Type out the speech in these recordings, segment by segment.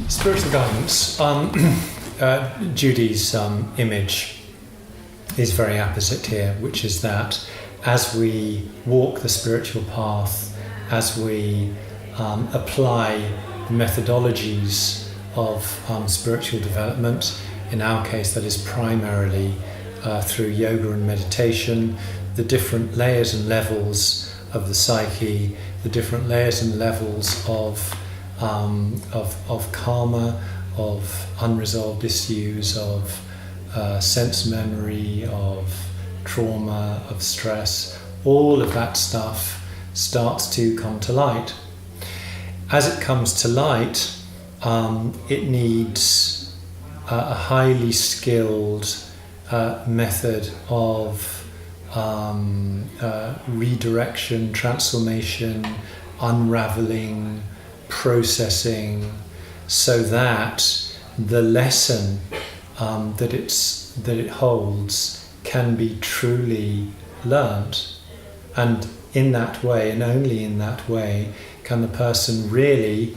Spiritual guidance. Judy's image is very apposite here, which is that as we walk the spiritual path, as we apply the methodologies of spiritual development, in our case that is primarily through yoga and meditation, the different layers and levels of the psyche, the different layers and levels of karma, of unresolved issues, of sense memory, of trauma, of stress, all of that stuff starts to come to light. As it comes to light, it needs a highly skilled method of redirection, transformation, unraveling, processing, so that the lesson that it holds can be truly learnt. And in that way, and only in that way, can the person really,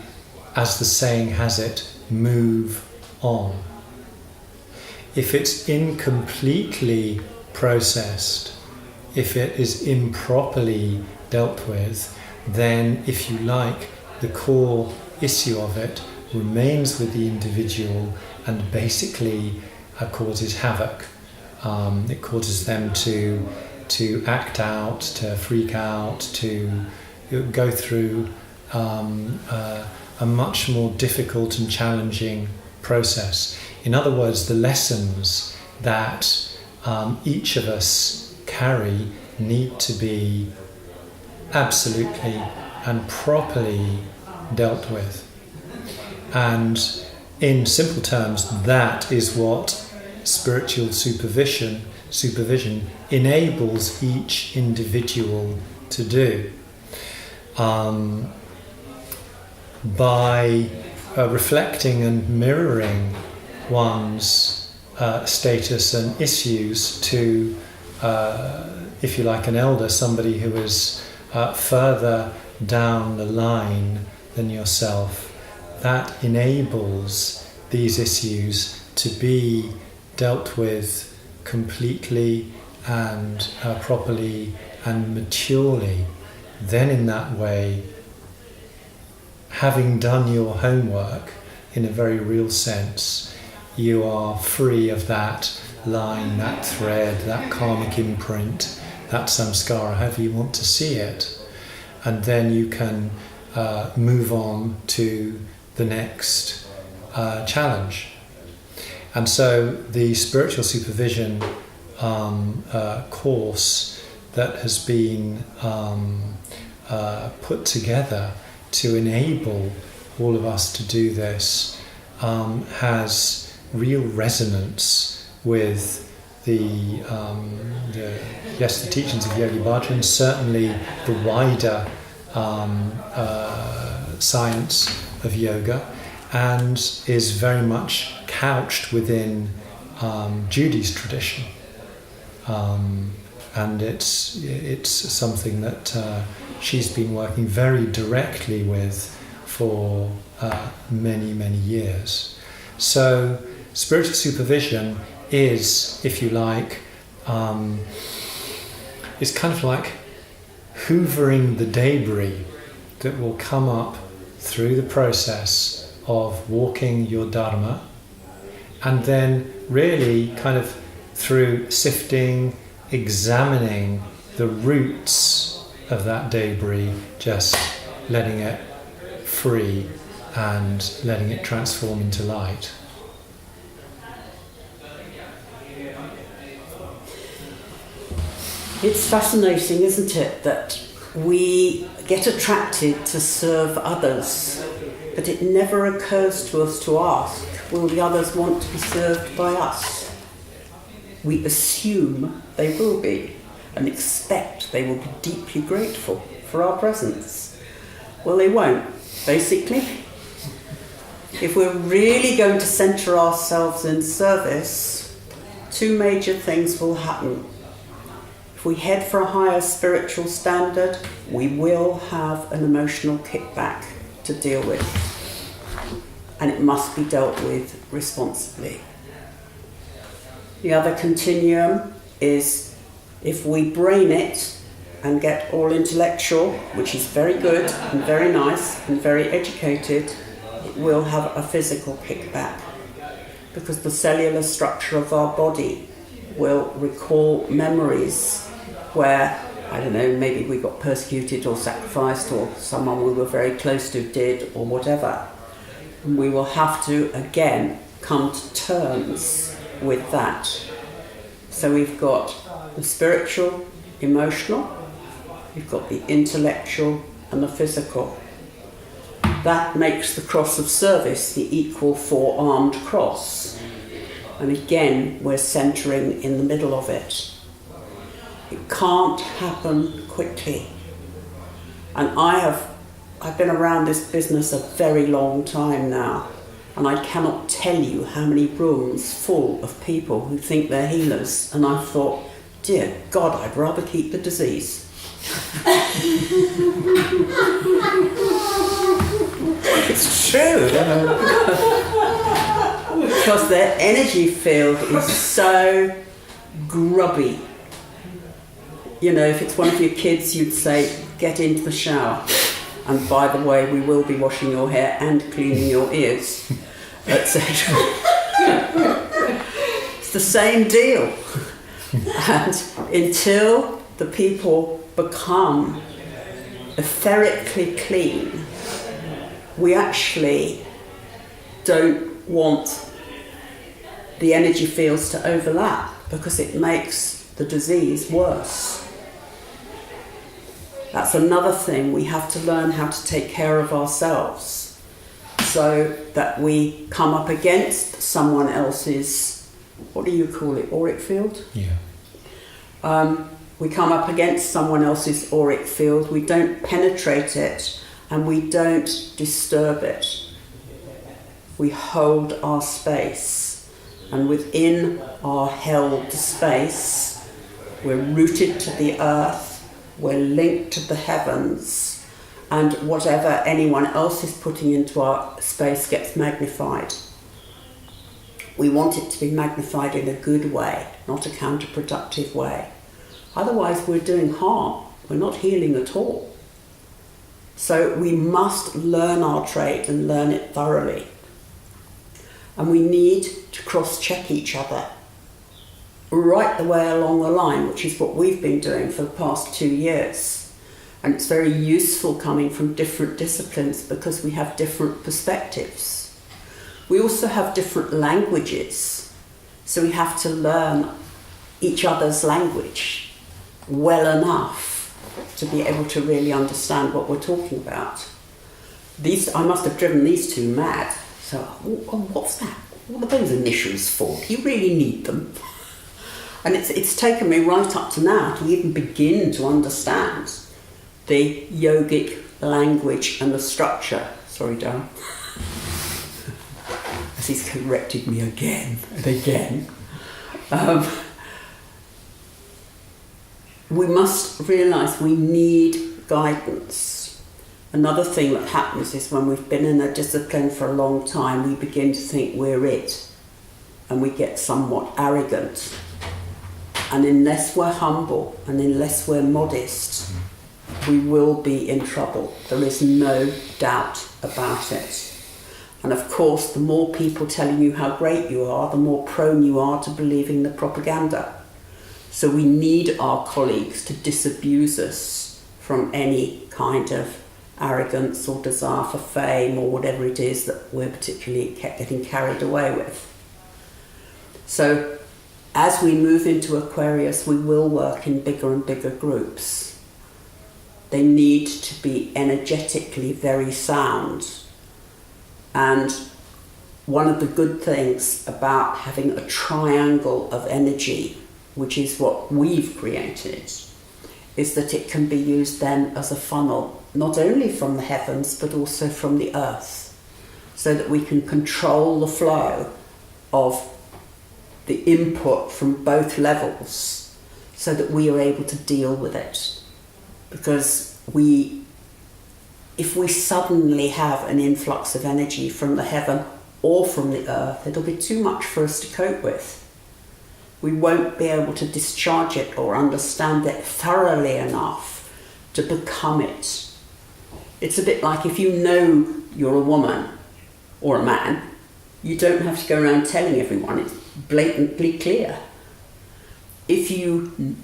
as the saying has it, move on. If it's incompletely processed, if it is improperly dealt with, then, if you like, the core issue of it remains with the individual and basically causes havoc. It causes them to act out, to freak out, to go through a much more difficult and challenging process. In other words, the lessons that each of us carry need to be absolutely and properly dealt with. And in simple terms, that is what spiritual supervision enables each individual to do. By reflecting and mirroring one's status and issues to, if you like, an elder, somebody who is further down the line than yourself, that enables these issues to be dealt with completely and properly and maturely. Then in that way, having done your homework in a very real sense, you are free of that line, that thread, that karmic imprint, that samskara, however you want to see it. And then you can move on to the next challenge. And so the spiritual supervision course that has been put together to enable all of us to do this has real resonance with the teachings of Yogi Bhajan, certainly the wider science of yoga, and is very much couched within Judy's tradition. And it's something that she's been working very directly with for many, many years. So spiritual supervision is, if you like, it's kind of like hoovering the debris that will come up through the process of walking your dharma, and then really kind of through sifting, examining the roots of that debris, just letting it free and letting it transform into light. It's fascinating, isn't it, that we get attracted to serve others, but it never occurs to us to ask, will the others want to be served by us? We assume they will be and expect they will be deeply grateful for our presence. Well, they won't, basically. If we're really going to centre ourselves in service, two major things will happen. If we head for a higher spiritual standard, we will have an emotional kickback. to deal with. And it must be dealt with responsibly. The other continuum is if we brain it and get all intellectual, which is very good and very nice and very educated, it will have a physical kickback, because the cellular structure of our body will recall memories where, I don't know, maybe we got persecuted or sacrificed, or someone we were very close to did, or whatever. And we will have to, again, come to terms with that. So we've got the spiritual, emotional, we've got the intellectual and the physical. That makes the cross of service the equal four-armed cross. And again, we're centering in the middle of it. It can't happen quickly. And I've been around this business a very long time now, and I cannot tell you how many rooms full of people who think they're healers, and I've thought, dear God, I'd rather keep the disease. It's true. Because their energy field is so grubby. You know, if it's one of your kids, you'd say, get into the shower. And by the way, we will be washing your hair and cleaning your ears, etc. It's the same deal. And until the people become etherically clean, we actually don't want the energy fields to overlap, because it makes the disease worse. That's another thing. We have to learn how to take care of ourselves so that we come up against someone else's, what do you call it, auric field? Yeah. We come up against someone else's auric field, we don't penetrate it, and we don't disturb it. We hold our space, and within our held space, we're rooted to the earth, we're linked to the heavens, and whatever anyone else is putting into our space gets magnified. We want it to be magnified in a good way, not a counterproductive way. Otherwise, we're doing harm. We're not healing at all. So we must learn our trade and learn it thoroughly. And we need to cross-check each other right the way along the line, which is what we've been doing for the past 2 years. And it's very useful coming from different disciplines because we have different perspectives. We also have different languages, so we have to learn each other's language well enough to be able to really understand what we're talking about. I must have driven these two mad. So, what's that? What are those initials for? Do you really need them? And it's taken me right up to now to even begin to understand the yogic language and the structure. Sorry, Darren. As he's corrected me again and again. We must realise we need guidance. Another thing that happens is when we've been in a discipline for a long time, we begin to think we're it, and we get somewhat arrogant. And unless we're humble and unless we're modest, we will be in trouble. There is no doubt about it. And of course, the more people telling you how great you are, the more prone you are to believing the propaganda. So we need our colleagues to disabuse us from any kind of arrogance or desire for fame or whatever it is that we're particularly getting carried away with. So as we move into Aquarius, we will work in bigger and bigger groups. They need to be energetically very sound. And one of the good things about having a triangle of energy, which is what we've created, is that it can be used then as a funnel, not only from the heavens, but also from the earth, so that we can control the flow of the input from both levels, so that we are able to deal with it. Because we if we suddenly have an influx of energy from the heaven or from the earth, it'll be too much for us to cope with. We won't be able to discharge it or understand it thoroughly enough to become it. It's a bit like if you know you're a woman or a man, you don't have to go around telling everyone, it's blatantly clear. If you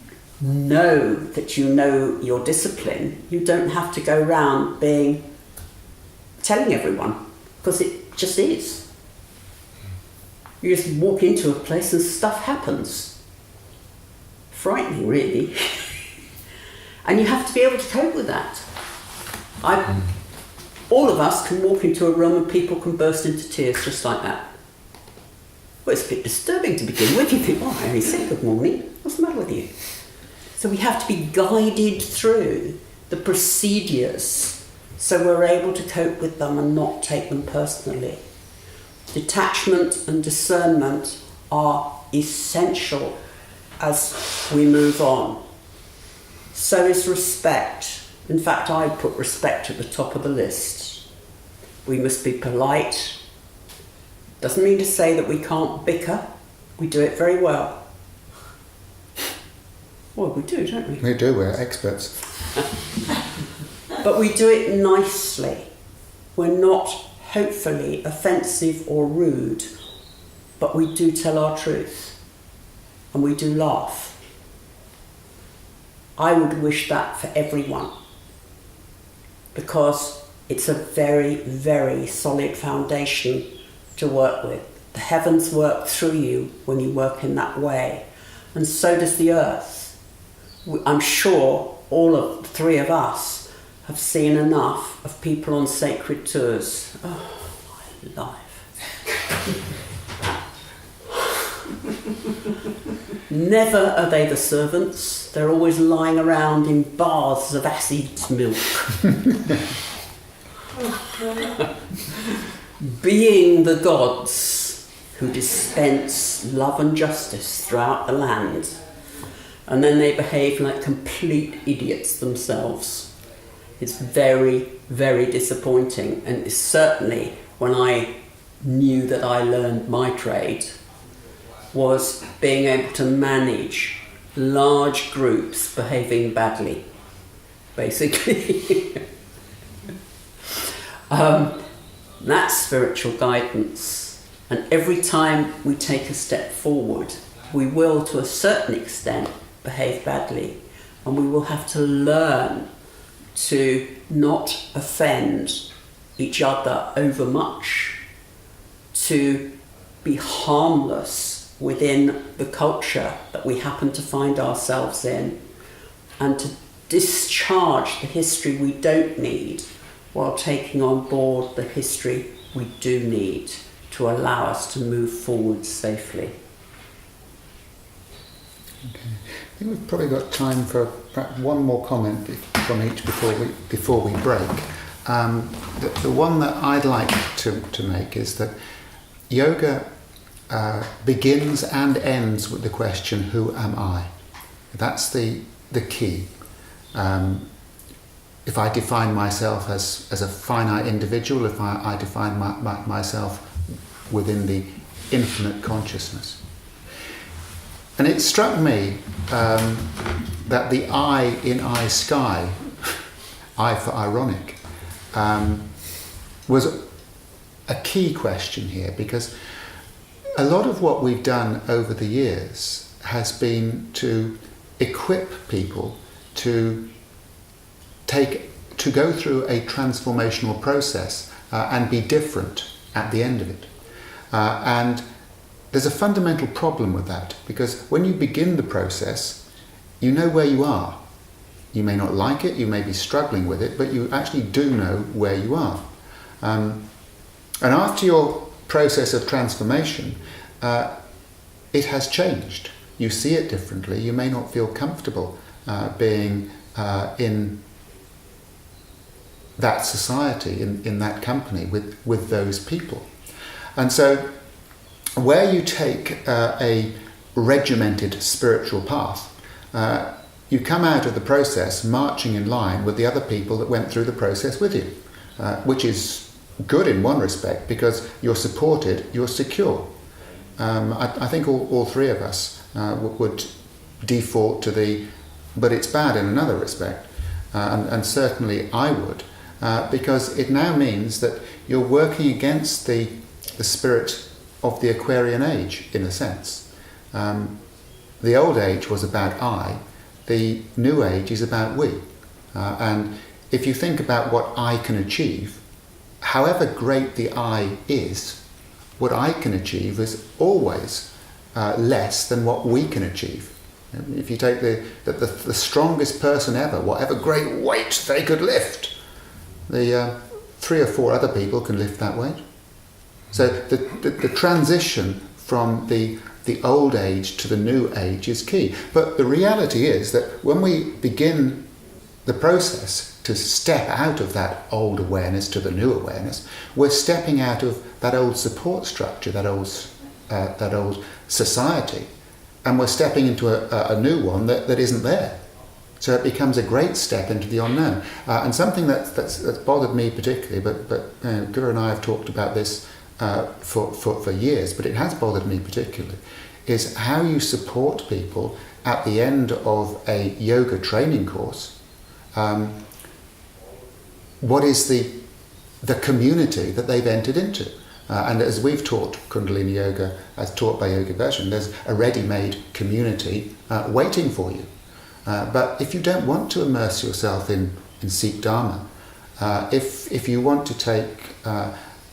know that you know your discipline, you don't have to go around telling everyone, because it just is. You just walk into a place and stuff happens. Frightening, really. And you have to be able to cope with that. All of us can walk into a room and people can burst into tears just like that. Well, it's a bit disturbing to begin with. You think, oh, I only said good morning. What's the matter with you? So we have to be guided through the procedures so we're able to cope with them and not take them personally. Detachment and discernment are essential as we move on. So is respect. In fact, I put respect at the top of the list. We must be polite. Doesn't mean to say that we can't bicker. We do it very well. Well, we do, don't we? We do, we're experts. But we do it nicely. We're not, hopefully, offensive or rude, but we do tell our truth. And we do laugh. I would wish that for everyone, because it's a very, very solid foundation to work with. The heavens work through you when you work in that way, and so does the earth. I'm sure all of the three of us have seen enough of people on sacred tours. Oh, my life. Never are they the servants. They're always lying around in baths of acid milk. Being the gods who dispense love and justice throughout the land. And then they behave like complete idiots themselves. It's very, very disappointing. And it's certainly, when I knew that I learned my trade, was being able to manage large groups behaving badly, basically. That's spiritual guidance. And every time we take a step forward, we will, to a certain extent, behave badly. And we will have to learn to not offend each other overmuch, to be harmless within the culture that we happen to find ourselves in, and to discharge the history we don't need while taking on board the history we do need to allow us to move forward safely. Okay. I think we've probably got time for perhaps one more comment from each before we break. The one that I'd like to make is that yoga begins and ends with the question, who am I? That's the key. If I define myself as a finite individual, if I define myself within the infinite consciousness. And it struck me that the I in I sky, I for ironic, was a key question here, because a lot of what we've done over the years has been to equip people to go through a transformational process and be different at the end of it. And there's a fundamental problem with that, because when you begin the process, you know where you are. You may not like it, you may be struggling with it, but you actually do know where you are. And after your process of transformation, it has changed. You see it differently. You may not feel comfortable being in that society, in that company, with those people. And so where you take a regimented spiritual path, you come out of the process marching in line with the other people that went through the process with you, which is good in one respect because you're supported, you're secure. I think all three of us would default to but it's bad in another respect, and certainly I would, because it now means that you're working against the spirit of the Aquarian age, in a sense. The old age was about I, the new age is about we. And if you think about what I can achieve, however great the I is, what I can achieve is always less than what we can achieve. If you take the strongest person ever, whatever great weight they could lift, the 3 or 4 other people can lift that weight. So the transition from the old age to the new age is key. But the reality is that when we begin the process to step out of that old awareness to the new awareness, we're stepping out of that old support structure, that old society, and we're stepping into a new one that isn't there. So it becomes a great step into the unknown. And something that's bothered me particularly, but Guru and I have talked about this for years, but it has bothered me particularly, is how you support people at the end of a yoga training course. What is the community that they've entered into? And as we've taught Kundalini Yoga, as taught by Yoga Darshan, there's a ready-made community waiting for you. But if you don't want to immerse yourself in Sikh Dharma, if you want to take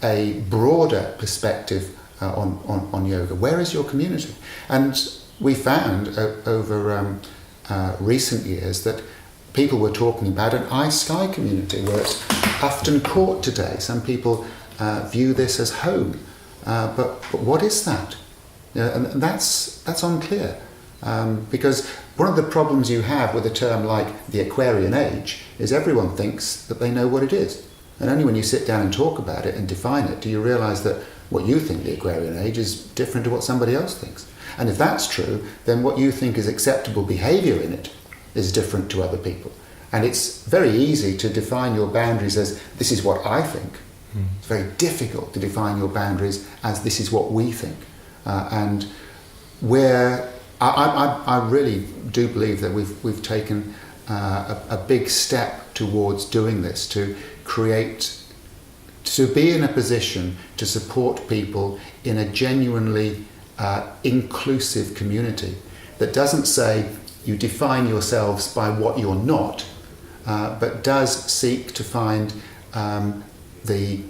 a broader perspective on yoga, where is your community? And we found over recent years that people were talking about an I-Sky community where it's often caught today. Some people view this as home, but what is that? And that's unclear, because one of the problems you have with a term like the Aquarian age is everyone thinks that they know what it is, and only when you sit down and talk about it and define it do you realise that what you think the Aquarian age is different to what somebody else thinks. And if that's true, then what you think is acceptable behaviour in it is different to other people. And it's very easy to define your boundaries as this is what I think. It's very difficult to define your boundaries as this is what we think. And where I really do believe that we've taken a big step towards doing this, to be in a position to support people in a genuinely inclusive community that doesn't say you define yourselves by what you're not, but does seek to find the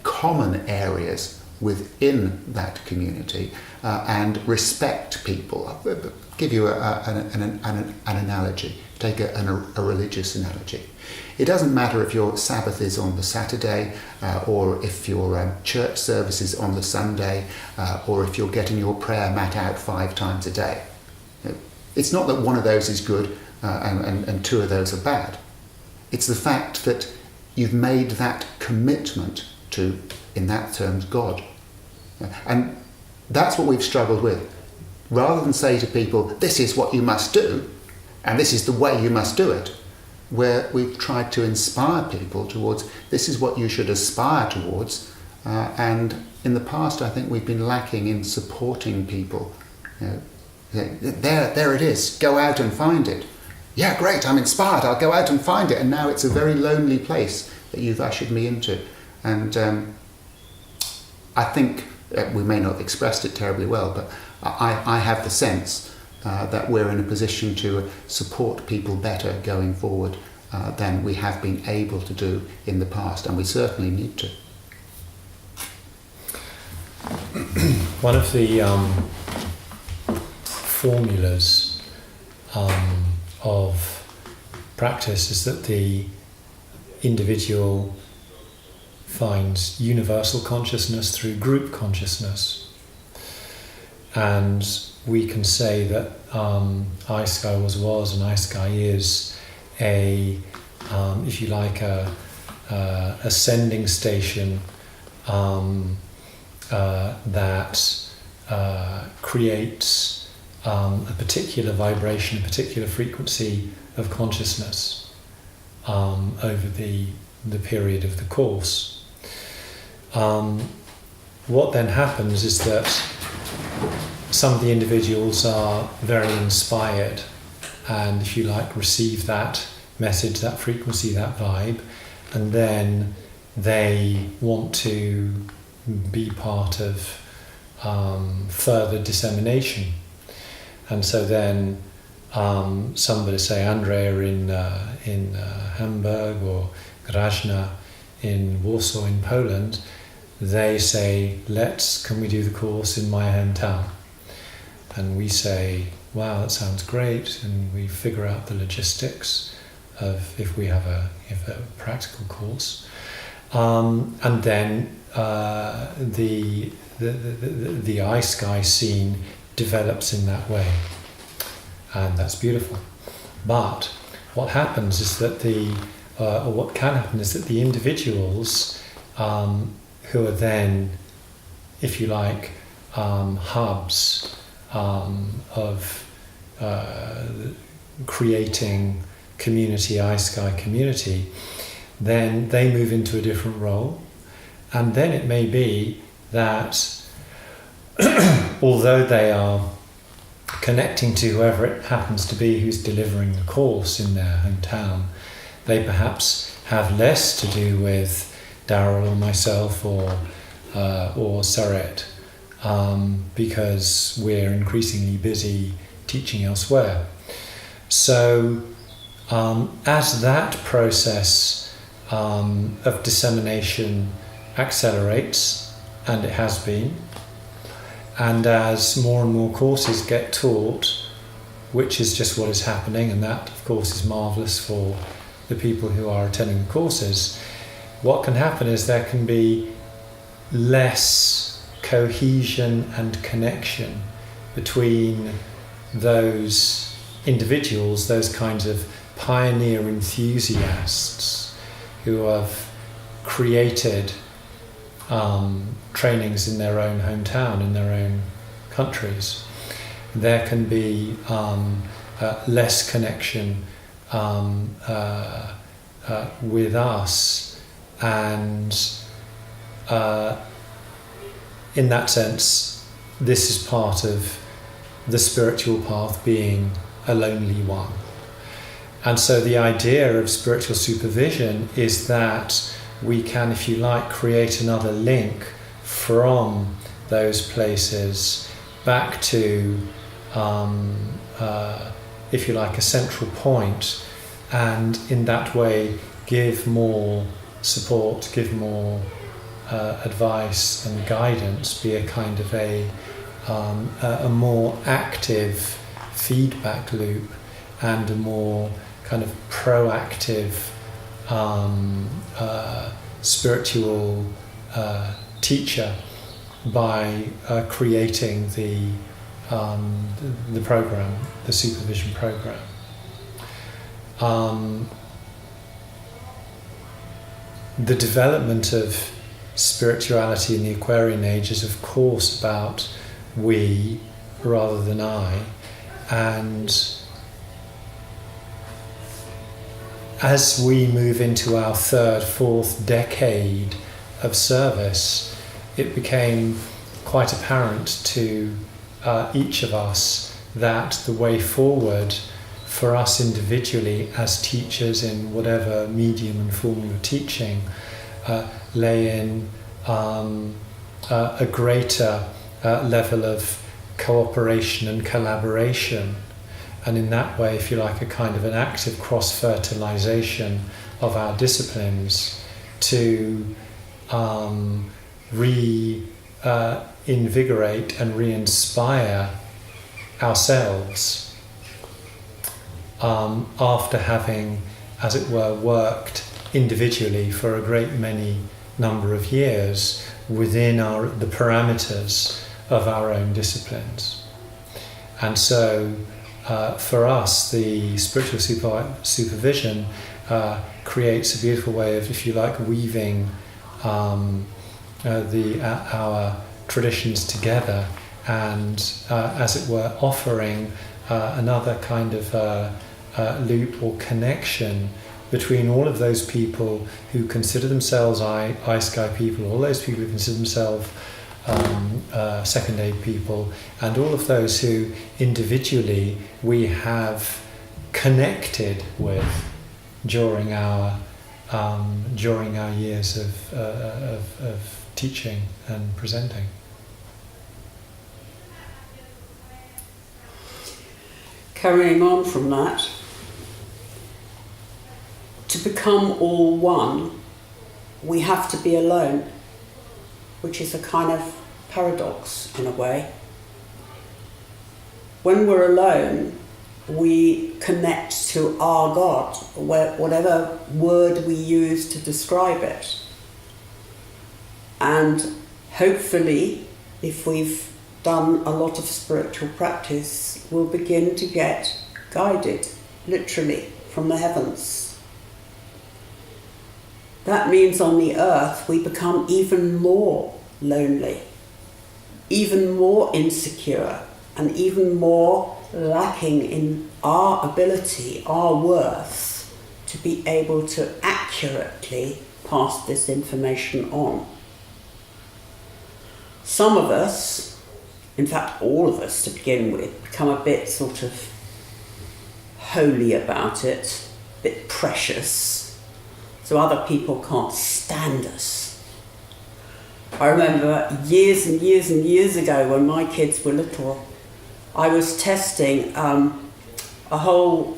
common areas within that community and respect people. I'll give you an analogy. Take a religious analogy. It doesn't matter if your Sabbath is on the Saturday, or if your church service is on the Sunday, or if you're getting your prayer mat out 5 times a day. It's not that one of those is good and 2 of those are bad. It's the fact that you've made that commitment to, in that terms, God. And that's what we've struggled with. Rather than say to people, this is what you must do, and this is the way you must do it, where we've tried to inspire people towards, this is what you should aspire towards, and in the past I think we've been lacking in supporting people. There it is, go out and find it. Yeah, great, I'm inspired, I'll go out and find it, and now it's a very lonely place that you've ushered me into. And I think we may not have expressed it terribly well, but I have the sense that we're in a position to support people better going forward than we have been able to do in the past, and we certainly need to. One of the formulas of practice is that the individual finds universal consciousness through group consciousness. And we can say that I-Sky was and I-Sky is if you like, a ascending station that creates a particular vibration, a particular frequency of consciousness over the period of the course. What then happens is that some of the individuals are very inspired and, if you like, receive that message, that frequency, that vibe, and then they want to be part of further dissemination. And so then somebody, say Andrea in Hamburg or Grajna in Warsaw in Poland, they say, can we do the course in my hometown? And we say, wow, that sounds great, and we figure out the logistics of if we have a practical course, and then the iSky scene develops in that way, and that's beautiful. But what happens is that what can happen is that the individuals who are then, if you like, hubs of creating community, iSky community, then they move into a different role. And then it may be that although they are connecting to whoever it happens to be who's delivering the course in their hometown, they perhaps have less to do with Daryl or myself or Saret, because we're increasingly busy teaching elsewhere. So as that process of dissemination accelerates, and it has been, and as more and more courses get taught, which is just what is happening, and that of course is marvellous for the people who are attending the courses, what can happen is there can be less cohesion and connection between those individuals, those kinds of pioneer enthusiasts who have created trainings in their own hometown, in their own countries. There can be less connection with us, and in that sense, this is part of the spiritual path being a lonely one. And so the idea of spiritual supervision is that we can, if you like, create another link from those places back to, if you like, a central point, and in that way give more support, give more advice and guidance, be a kind of a more active feedback loop and a more kind of proactive spiritual teacher by creating the program, the supervision program. The development of spirituality in the Aquarian age is of course about we rather than I, and as we move into our third, fourth decade of service, it became quite apparent to each of us that the way forward for us individually as teachers in whatever medium and form we were teaching lay in a greater level of cooperation and collaboration, and in that way, if you like, a kind of an active cross-fertilization of our disciplines to reinvigorate and re-inspire ourselves after having, as it were, worked individually for a great many number of years within the parameters of our own disciplines. And so for us, the spiritual supervision creates a beautiful way of, if you like, weaving our traditions together and as it were, offering another kind of loop or connection between all of those people who consider themselves eye sky people, all those people who consider themselves second aid people, and all of those who individually we have connected with during our years of teaching and presenting. Carrying on from that, to become all one, we have to be alone, which is a kind of paradox in a way. When we're alone, we connect to our God, whatever word we use to describe it. And hopefully, if we've done a lot of spiritual practice, we'll begin to get guided, literally, from the heavens. That means on the earth we become even more lonely, even more insecure, and even more lacking in our ability, our worth, to be able to accurately pass this information on. Some of us, in fact all of us to begin with, become a bit sort of holy about it, a bit precious, so other people can't stand us. I remember years and years and years ago when my kids were little, I was testing a whole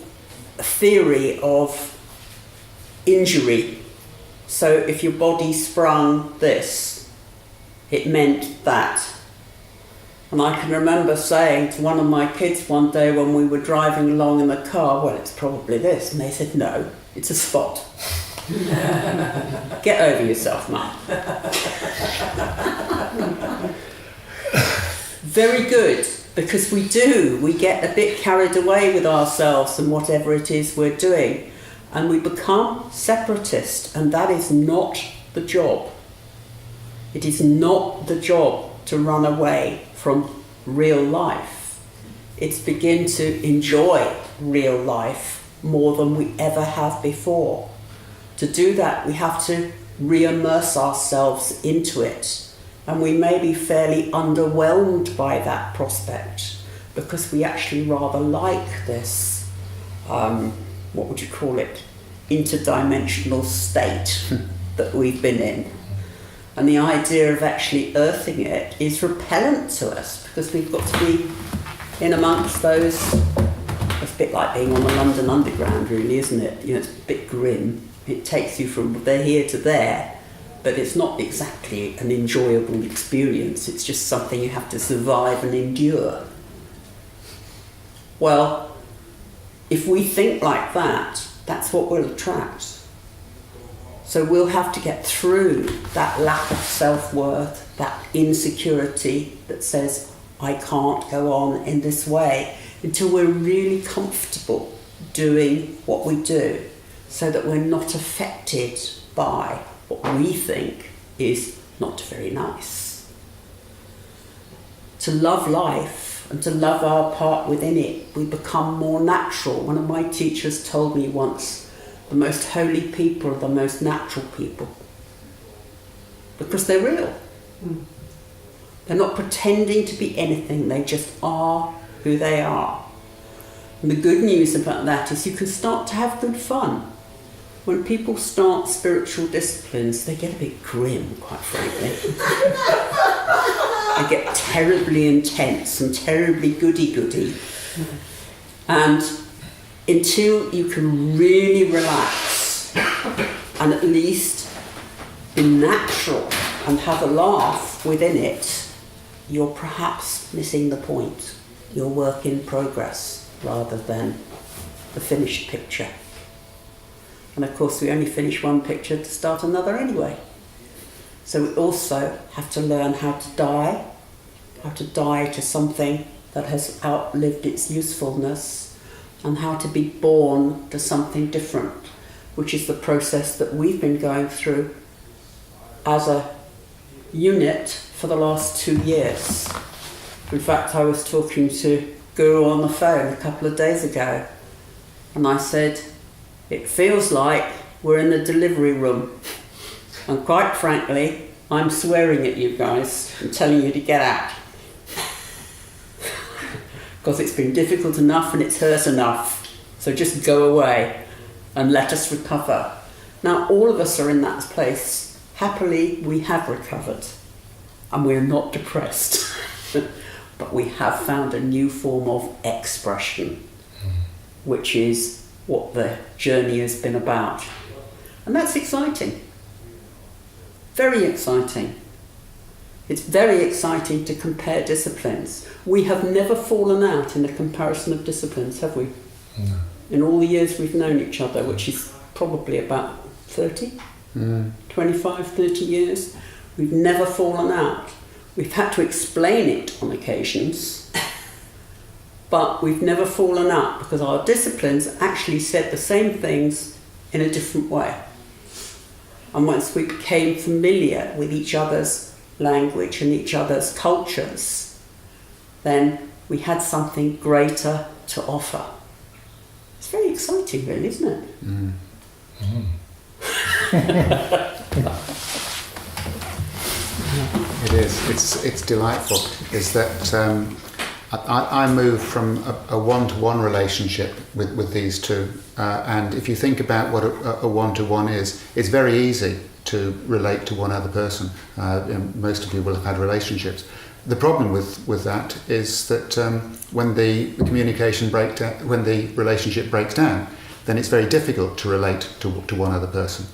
theory of injury. So if your body sprung this, it meant that. And I can remember saying to one of my kids one day when we were driving along in the car, well, it's probably this. And they said, no, it's a spot. Get over yourself, Mum. Very good, because we get a bit carried away with ourselves and whatever it is we're doing, and we become separatist, and that is not the job. It is not the job to run away from real life. It's begin to enjoy real life more than we ever have before. To do that, we have to re-immerse ourselves into it. And we may be fairly underwhelmed by that prospect because we actually rather like this, what would you call it, interdimensional state that we've been in. And the idea of actually earthing it is repellent to us because we've got to be in amongst those. It's a bit like being on the London Underground, really, isn't it? You know, it's a bit grim. It takes you from here to there, but it's not exactly an enjoyable experience. It's just something you have to survive and endure. Well, if we think like that, that's what we'll attract. So we'll have to get through that lack of self-worth, that insecurity that says, I can't go on in this way, until we're really comfortable doing what we do, so that we're not affected by what we think is not very nice. To love life and to love our part within it, we become more natural. One of my teachers told me once, the most holy people are the most natural people. Because they're real. They're not pretending to be anything, they just are who they are. And the good news about that is you can start to have good fun. When people start spiritual disciplines, they get a bit grim, quite frankly. They get terribly intense and terribly goody-goody. And until you can really relax and at least be natural and have a laugh within it, you're perhaps missing the point. You're work in progress rather than the finished picture. And of course we only finish one picture to start another anyway. So we also have to learn how to die to something that has outlived its usefulness, and how to be born to something different, which is the process that we've been going through as a unit for the last 2 years. In fact, I was talking to Guru on the phone a couple of days ago, and I said, it feels like we're in the delivery room, and quite frankly, I'm swearing at you guys and telling you to get out. Because it's been difficult enough and it's hurt enough. So just go away and let us recover. Now, all of us are in that place. Happily, we have recovered. And we're not depressed. But we have found a new form of expression, which is what the journey has been about. And that's exciting. Very exciting. It's very exciting to compare disciplines. We have never fallen out in a comparison of disciplines, have we? No. In all the years we've known each other, which is probably about 30, 25, 30 years, we've never fallen out. We've had to explain it on occasions, but we've never fallen out because our disciplines actually said the same things in a different way. And once we became familiar with each other's language and each other's cultures, then we had something greater to offer. It's very exciting, really, isn't it? Mm. It is. It's delightful. Is that I moved from a one-to-one relationship with these two, and if you think about what a one-to-one is, it's very easy to relate to one other person. Most of you will have had relationships. The problem with that is that when the communication breaks down, when the relationship breaks down, then it's very difficult to relate to one other person.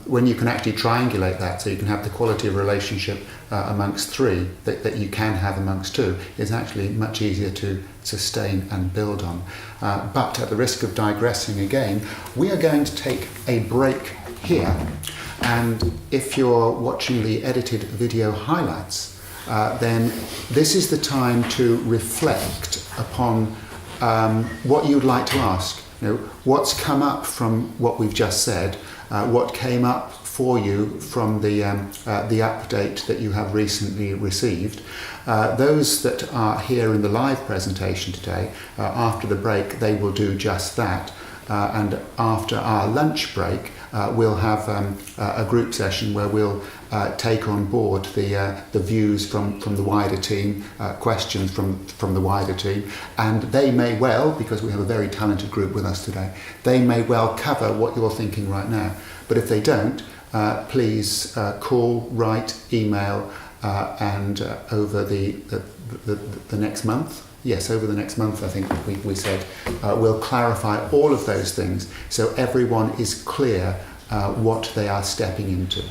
When you can actually triangulate that, so you can have the quality of relationship amongst three that you can have amongst two, is actually much easier to sustain and build on. But at the risk of digressing again, we are going to take a break here. And if you're watching the edited video highlights, then this is the time to reflect upon what you'd like to ask. You know, what's come up from what we've just said, what came up for you from the update that you have recently received. Those that are here in the live presentation today, after the break, they will do just that. And after our lunch break, we'll have a group session where we'll take on board the views from the wider team, questions from the wider team, and they may well, because we have a very talented group with us today, they may well cover what you're thinking right now. But if they don't, please call, write, email, and over the next month. Yes, over the next month, I think we said, we'll clarify all of those things so everyone is clear what they are stepping into.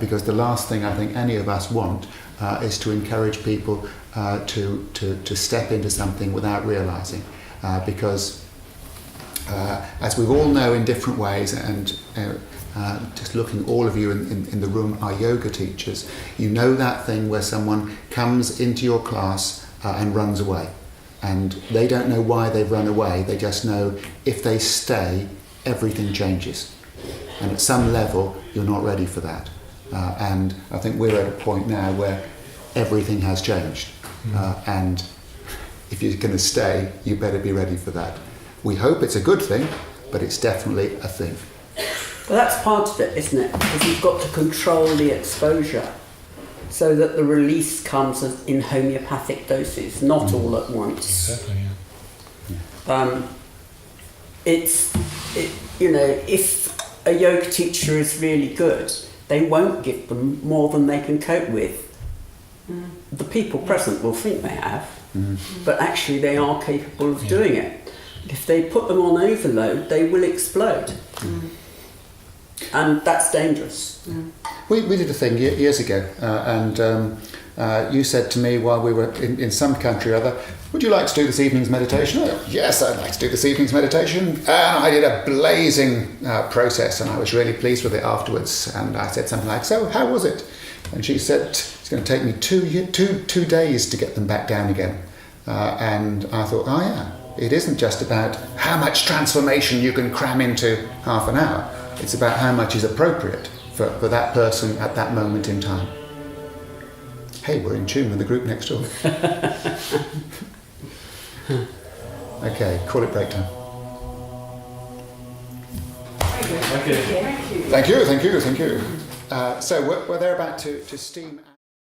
Because the last thing I think any of us want is to encourage people to step into something without realising. Because as we all know in different ways, and just looking, all of you in the room are yoga teachers, you know that thing where someone comes into your class and runs away. And they don't know why they've run away, they just know if they stay, everything changes. And at some level, you're not ready for that. And I think we're at a point now where everything has changed. And if you're going to stay, you better be ready for that. We hope it's a good thing, but it's definitely a thing. Well, that's part of it, isn't it? Because you've got to control the exposure so that the release comes in homeopathic doses, not all at once. Exactly, yeah. If a yoga teacher is really good, they won't give them more than they can cope with. The people present will think they have, but actually they are capable of doing it. If they put them on overload, they will explode. And that's dangerous. We did a thing years ago, and you said to me while we were in some country or other, would you like to do this evening's meditation? Oh, yes, I'd like to do this evening's meditation. And I did a blazing process, and I was really pleased with it afterwards. And I said something like, so how was it? And she said, it's going to take me two days to get them back down again. And I thought, oh yeah, it isn't just about how much transformation you can cram into half an hour. It's about how much is appropriate for that person at that moment in time. hey, we're in tune with the group next door. Okay, call it break time. Thank you. So we're about to steam.